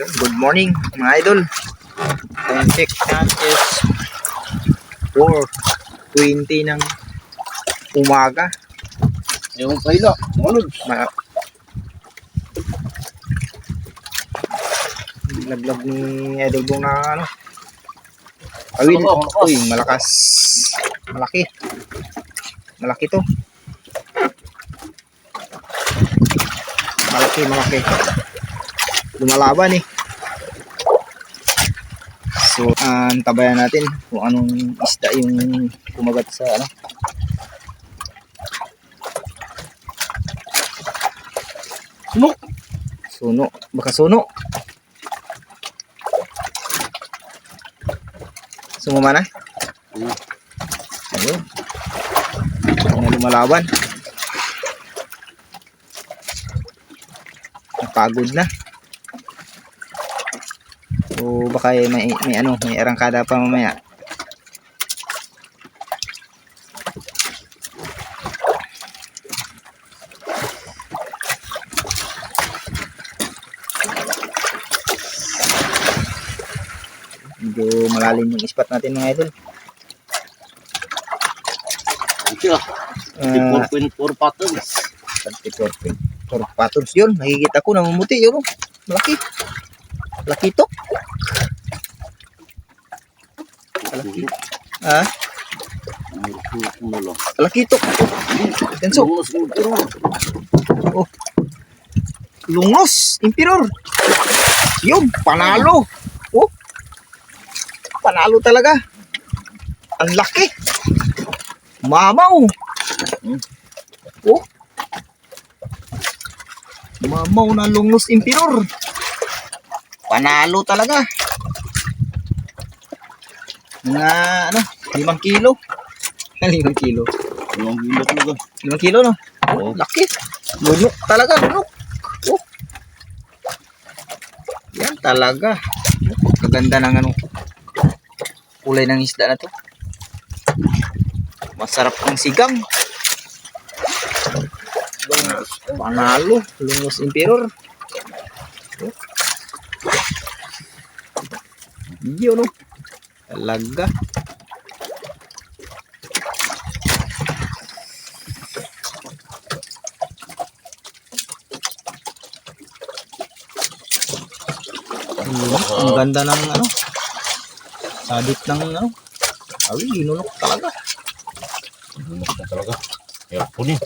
Good morning mga idol. Ang check time is 4:20 ng umaga. Yung kaila, malod. Laglag ni Idol Bong na ano. Awil. Uy, malakas. Malaki. Malaki to. Malaki. Lumalaban eh. So, tabayan natin kung anong isda yung kumagat sa ano. Suno. Baka suno. Sumama na? Ayun. Na lumalaban. Napagod na. O baka may arangkada pa mamaya. Medyo malalim yung spot natin mga idol. 34.4 patterns. 34.4 patterns yun. Nakikita ko namumuti yun. Malaki. Laki to. Malaki. Ah? Malaki to. Tenso. Oh. Lungos. Emperor. Yun. Panalo. Oh. Panalo talaga. Ang laki. Mamaw. Oh. Mamaw na lungos emperor. Panalo talaga. Mga 5 kilo. 5 kilo. 5 kilo no? Oh, laki. Lunok talaga, lunok. Oh. Yan talaga. Kaganda ng kulay ng isda na to. Masarap ang sigang. Panalo, lungos emperor. Oh. Yun no. Talaga. Ang ganda ng sabit ng awil, linunok talaga. Linunok talaga. Kaya punin.